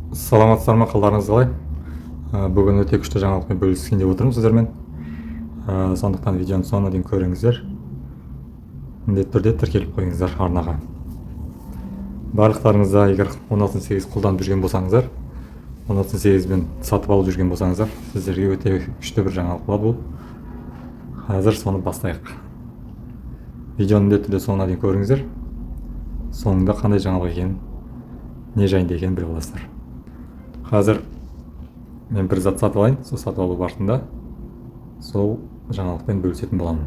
Саламатсыздар ма, қалдарыңыз қалай? Бүгін өте күшті жаңалықпен бөліскендей отырмын сіздермен. Сондықтан видеоны соңына дейін көріңіздер. Міндетті түрде тіркеліп қойыңыздар арнаға. Барлықтарыңызда егер 16.8 қолданып жүрген болсаңыздар, 16.8-мен сатып алып жүрген болсаңыздар, сіздерге өте күшті бір жаңалық болады бұл. Қазір соны бастайық. Видеоны міндетті түрде соңына дейін көріңіздер. Соңында қандай жаңалық екенін, не жайында екенін біліп аласыздар. Қазір мен бір зат сатып алайын, сол сатып алу барысында сол жаңалықпен бөлісетін боламын.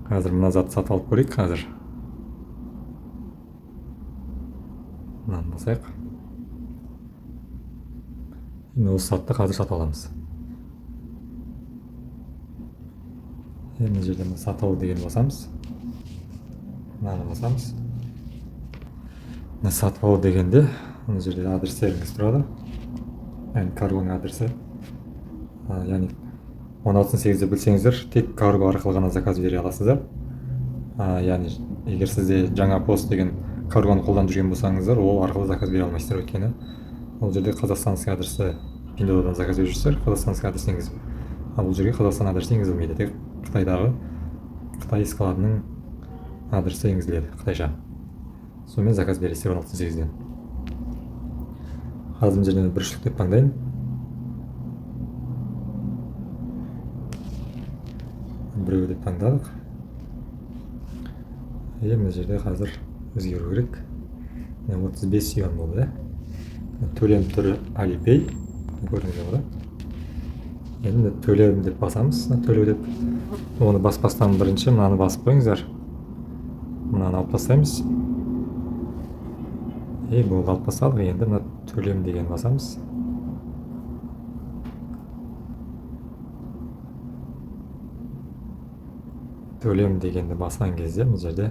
Қазір мына затты сатып алып көрейік. Қазір мынаны басайық. Осы затты қазір сатып аламыз. Мына жерде сатып алу деген басамыз. Мынаны басамыз. Сатып алу дегенде мына жерде адрестеріңіз тұрады. Яғни каргоның адресі. Яғни 16.8-ді білсеңіздер, тек карго арқылы ғана заказ бере аласыздар. Яғни егер сізде жаңа пост деген каргоны қолданып жүрген болсаңыздар, ол арқылы заказ бере алмайсыздар. Өйткені ол жерде қазақстанский адресі Пиндодан заказ беріп жүрсіздер, қазақстанский адрес енгізіп. Бұл жерге Қазақстан адресі енгізілмейді, тек Қытайдағы Қытай складының адресі енгізіледі, Қытайша. Сонымен заказ бересіздер 16.8-ден. Қазір мына жерден бір үштік деп таңдайын. Біреу деп таңдадық. Мына жерде қазір өзгеру керек. 35 юан болды. Төлем түрі Alipay. Көрдіңіздер ғой. Енді төлем деп басамыз. Төлеу деп. Оны баспастан бірінші мынаны басып қойыңыздар. Мынаны алып тастаймыз. Бұл алып тастадық. Енді мына төлем деген басамыз. Төлем дегенді басқан кезде бұл жерде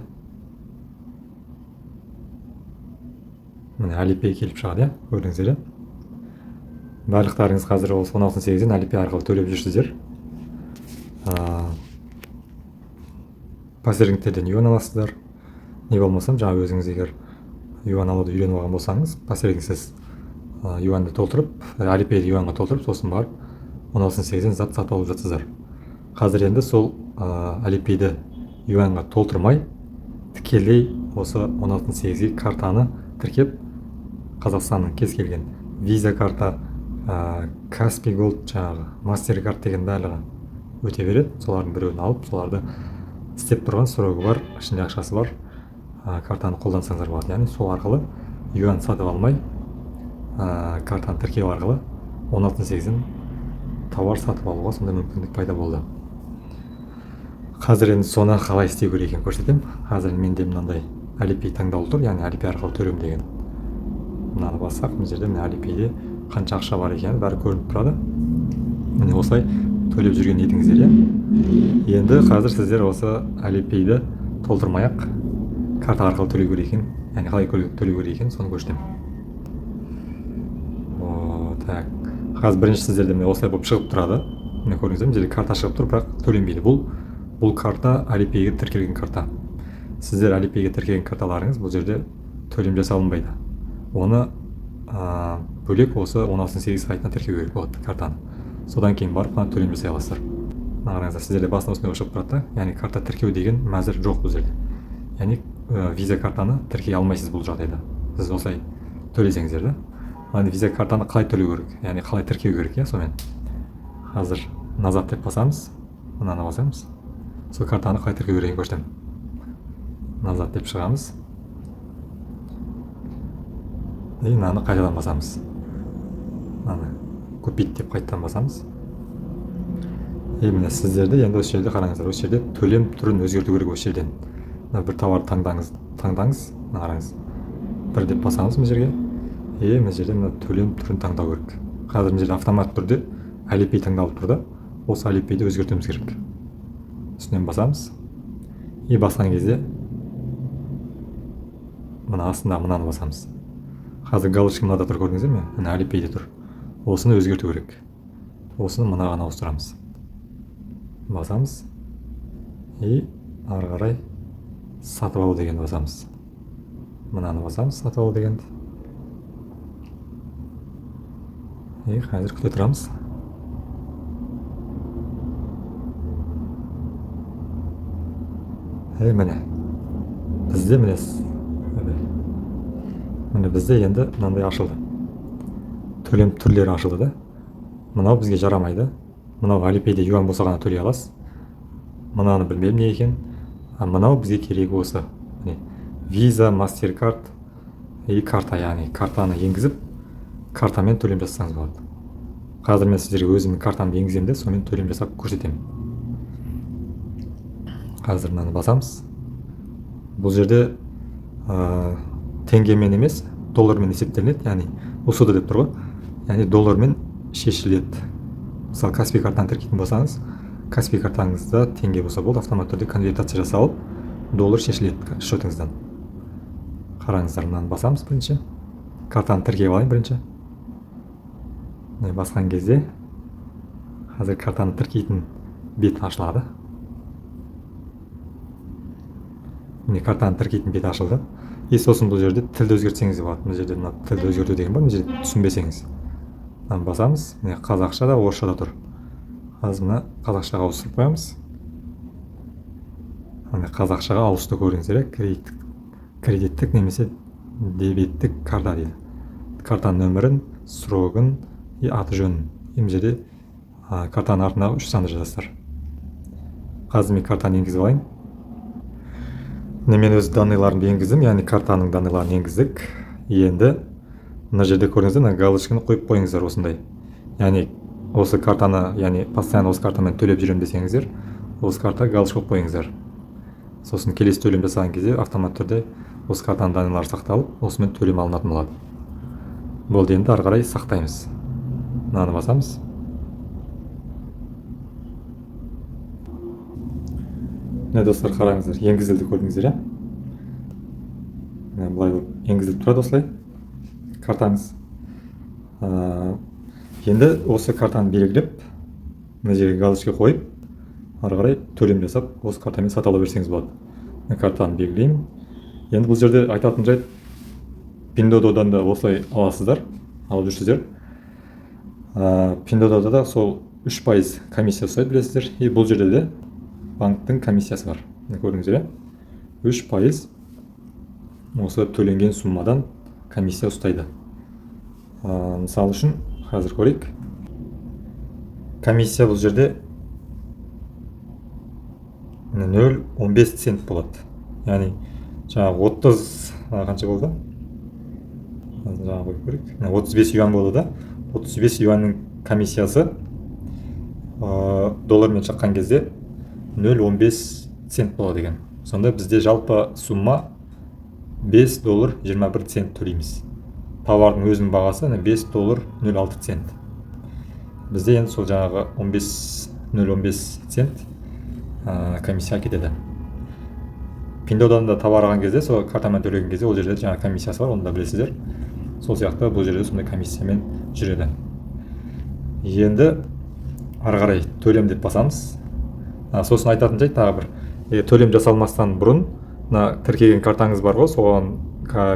міне Alipay келіп шығады, көрдіңіздер. Барлықтарыңыз қазір 16.8-ден Alipay арқылы төлеп жүрсіздер. Посредниктерден юан аласыздар. Не болмасам, жаңа өзіңіз егер юан алуды үйреніп алған болсаңыз, посредниксіз юанды толтырып, Alipay'ді юанға толтырып, сосын барып 16.8-ден зат сатып алып жатсыздар. Қазір енді сол Alipay'ді юанға толтырмай, тікелей осы 16.8-ге картаны тіркеп, Қазақстанның кез келген виза карта, Каспий Голд, жаңағы MasterCard деген барлығы өте береді. Солардың біреуін алып, соларды істеп тұрған сұрағы бар, ішінде ақшасы бар картаны қолдансаңыздар болады. Яғни сол арқылы юан сатып алмай, картаны тіркеу арқылы 16.8-ден тауар сатып алуға сондай мүмкіндік пайда болды. Қазір енді соны қалай істеу керек екенін көрсетемін. Қазір менде мынандай Alipay таңдаулы тұр, яғни Alipay арқылы төлем деген. Мынаны бассақ, мына жерде Alipay'де қанша ақша бар екені бәрі көрініп тұрады. Міне осылай төлеп жүрген едіңіздер. Енді қазір сіздер осы Alipay'ді толтырмай-ақ карта арқылы төлеу керек екенін, яғни қалай төлеу керек екенін соны көрсетемін. Қазір бірінші сіздерде міне осылай болып шығып тұрады. Міне көрдіңіздер, мына жерде карта шығып тұр, бірақ төленбейді. Бұл карта Alipay'ге тіркелген карта. Сіздер Alipay'ге тіркелген карталарыңыз бұл жерде төлем жасалынбайды. Оны бөлек осы 16.8 сайтына тіркеу керек болады картаны. Содан кейін барып төлем жасай аласыздар. Қараңыздар, сіздерде басына осындай шығып тұрады. Яғни карта тіркеу деген мәзір жоқ бұл жерде. Яғни виза картаны тіркей алмайсыз бұл жағдайда. Сіз осылай төлесеңіздер. Виза картаны қалай төлеу керек, яғни қалай тіркеу керек, сонымен. Қазір назад деп басамыз, мынаны басамыз. Сол картаны қалай тіркеу керегін көрсетемін. Назад деп шығамыз. Мынаны қайтадан басамыз. Мынаны купить деп қайтадан басамыз. Міне сіздерде енді осы жерде қараңыздар. Осы жерде төлем түрін өзгерту керек осы жерден. Бір тауарды таңдаңыз. Мына қараңыз. Бір деп басамыз мына жерге. Мына жерде төлем түрін таңдау керек. Қазір мына жерде автомат түрде Alipay таңдалып тұрды. Осы Alipay'ді өзгертуіміз керек. Үстінен басамыз. Басқан кезде мына астында мынаны басамыз. Қазір галочка мынада тұр, көрдіңіздер ме? Мына Alipay'де тұр. Осыны өзгерту керек. Осыны мынаған ауыстырамыз. Басамыз. Ары қарай сатып алу деген басамыз. Мынаны басамыз, сатып алу дегенді. Қазір күте тұрамыз. Міне бізде міне бізде енді мынандай ашылды. Төлем түрлері ашылды да. Мынау бізге жарамайды. Мынау Alipay'де юан болса ғана төлей аласыз. Мынаны білмеймін не екен. Мынау бізге керегі осы. Міне Visa, MasterCard карта, яғни картаны енгізіп, картамен төлем жасасаңыз болады. Қазір мен сіздерге өзімнің картамды енгіземін де, сонымен төлем жасап көрсетемін. Қазір мынаны басамыз. Бұл жерде теңгемен емес, доллармен есептелінеді, яғни ұсуды деп тұр ғой. Яғни доллармен шешіледі. Мысалы, Каспий картаны тіркейтін болсаңыз, Каспий картаңызда теңге болса болды, автомат түрде конвертация жасалып, доллар шешіледі счетыңыздан. Қараңыздар, мынаны басамыз бірінші. Картаны тіркеп алайын бірінші. Басқан кезде қазір картаны тіркейтін бет ашылады. Міне картаны тіркейтін бет ашылды. Сосын бұл жерде тілді өзгертсеңіз болады. Бұл жерде мына тілді өзгерту деген бар, бұл жерде түсінбесеңіз. Мынаны басамыз. Міне қазақша да, орысша да тұр. Қазір мына қазақшаға ауыстырып қоямыз. Міне қазақшаға ауысты көріңіздер, кредиттік немесе дебеттік карта дейді. Картаның нөмірін, срогын, аты жөнін. Бұл жерде картаның артындағы 3 санды жазасыздар. Қазір мен картаны енгізіп алайын. Мен өз данныйларымды енгіздім, яғни картаның данныйларын енгіздік. Енді мына жерде көрдіңіздер, галочканы қойып қойыңыздар осындай. Яғни осы картаны, яғни постоянно осы картамен төлеп жүрем десеңіздер, осы карта галочка қойып қойыңыздар. Сосын келесі төлем жасаған кезде автомат түрде осы картаның данныйлары сақталып, осымен төлем алынатын болады. Болды, енді ары қарай сақтаймыз. Мынаны басамыз. Достар, қараңыздар, енгізілді көрдіңіздер, бұлай енгізіліп тұрады осылай картаңыз. Енді осы картаны белгілеп, мына жерге галочка қойып, ары қарай төлем жасап, осы картамен сатып ала берсеңіз болады. Картаны белгілеймін. Енді бұл жерде айтатын жайт, Pinduoduo'дан да осылай аласыздар, алып жүрсіздер. Pinduoduo'да да сол 3% комиссия ұстайды, білесіздер. Бұл жерде де банктың комиссиясы бар. Көрдіңіздер, 3% осы төленген суммадан комиссия ұстайды. Мысалы үшін, қазір көрейік. Комиссия бұл жерде 0,15 цент болады. Яғни, жаңағы 30 қанша болды? Жаңағы қойып көрейік. 35 юан болды да. 35 юанның комиссиясы доллармен шаққан кезде 0,15 цент болады екен. Сонда бізде жалпы сумма $5.21 төлейміз. Тауардың өзінің бағасы $5.06. Бізде енді сол жаңағы 0,15 цент комиссия кетеді. Pinduoduo'дан да товар алған кезде, сол картамен төлеген кезде, ол жерде жаңа комиссиясы бар, оны да білесіздер. Сол сияқты бұл жерде сондай комиссиямен жүреді. Енді ары қарай төлем деп басамыз. Сосын айтатын жайт тағы бір, төлем жасалмастан бұрын, тіркеген картаңыз бар ғой, соған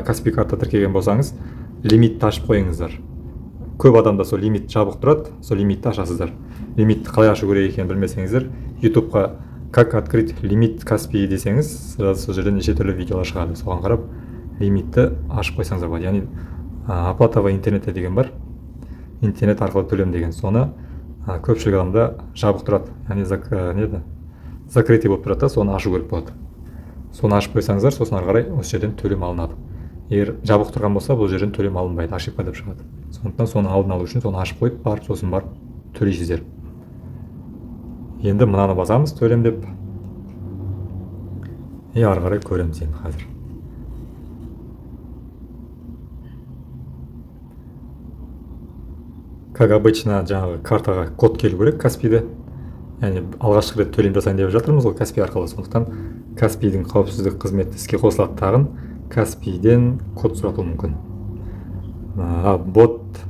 Каспий карта тіркеген болсаңыз, лимитті ашып қойыңыздар. Көп адамда сол лимит жабық тұрады, сол лимитті ашасыздар. Лимитті қалай ашу керек екенін білмесеңіздер, YouTube'қа как открыть лимит Каспий десеңіз, сол жерде неше түрлі видеолар шығады. Соған қарап, лимитті ашып қойсаңыздар болады. Яғни оплатовый интернетте деген бар, интернет арқылы төлем деген. Соны көпшілік адамда жабық тұрады, яғни закрытый болып тұрады, соны ашу керек болады. Соны ашып қойсаңыздар, сосын ары қарай осы жерден төлем алынады. Егер жабық тұрған болса, бұл жерден төлем алынбайды, ошибка деп шығады. Сондықтан соны алдын алу үшін соны ашып қойып, барып сосын барып төлейсіздер. Енді мынаны басамыз, төлем деп. Ары қарай көреміз енді қазір. Как обычно, жаңағы картаға код келу керек Каспийде. Яғни алғашқы рет төлем жасайын деп жатырмыз ғой Каспий арқылы. Сондықтан Каспийдің қауіпсіздік қызметі іске қосылады тағын Каспийден код сұрату мүмкін. Бот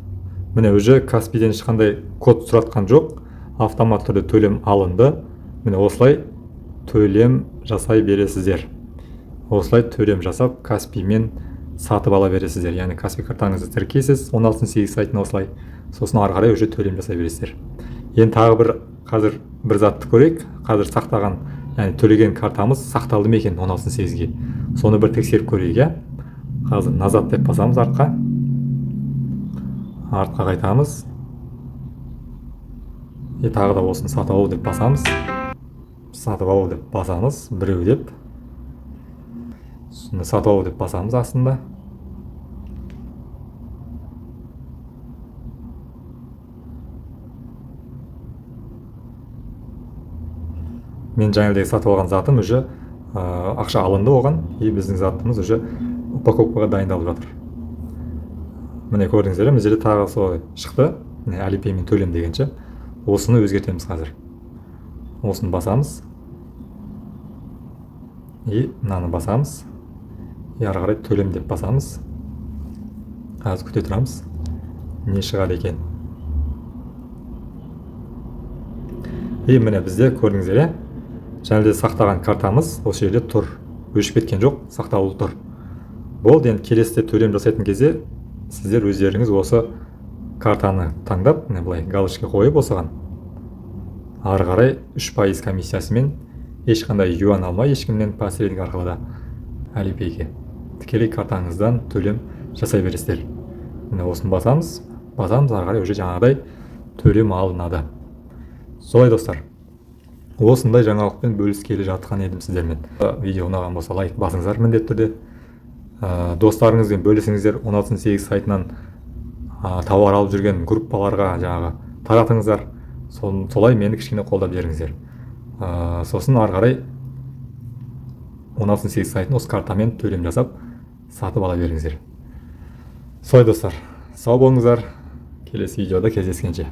міне уже Каспийден ешқандай код сұратқан жоқ, автомат түрде төлем алынды. Міне осылай төлем жасай бересіздер. Осылай төлем жасап Каспиймен сатып ала бересіздер. Яғни Каспий картаңызды тіркейсіз 16.8 сайтына осылай. сосын ары қарай уже төлем жасай бересіздер. Енді тағы бір қазір бір затты көрейік. Қазір сақтаған, яғни төлеген картамыз сақталды ма екен 16.8-ге. Соны бір тексеріп көрейік, иә. Қазір назад деп басамыз артқа қайтамыз. Тағы да осыны сатып алу деп басамыз. Біреу деп. Соны сатып алу деп басамыз астында. Мен жаңағыдай сатып алған затым уже ақша алынды оған, біздің затымыз уже упаковкаға дайындалып жатыр. Міне көрдіңіздер, мына жерде тағы солай шықты. Alipay-мен төлем дегенше. Осыны өзгертеміз қазір. Осыны басамыз. Мынаны басамыз. Ары қарай төлем деп басамыз. Қазір күте тұрамыз. Не шығады екен? Міне бізде көрдіңіздер, жаңағыдай сақтаған картамыз осы жерде тұр. Өшіп кеткен жоқ, сақтаулы тұр. Болды, енді келесіде төлем жасайтын кезде сіздер өздеріңіз осы картаны таңдап, былай галочка қойып осыған ары қарай 3% комиссиясымен ешқандай юан алмай, ешкімнен посредник арқылы да Alipay-ге тікелей картаңыздан төлем жасай бересіздер. Міне осыны басамыз, ары қарай уже жаңағыдай төлем алынады. Солай достар. Осындай жаңалықпен бөліскелі жатқан едім сіздермен. Видео ұнаған болса лайк басыңыздар міндетті түрде. Достарыңызбен бөлісіңіздер. 16.8 сайтынан тауар алып жүрген группаларға жаңағы таратыңыздар. Солай мені кішкене қолдап беріңіздер. Сосын ары қарай 16.8 сайтын осы картамен төлем жасап сатып ала беріңіздер. Солай достар, сау болыңыздар. Келесі видеода кездескенше.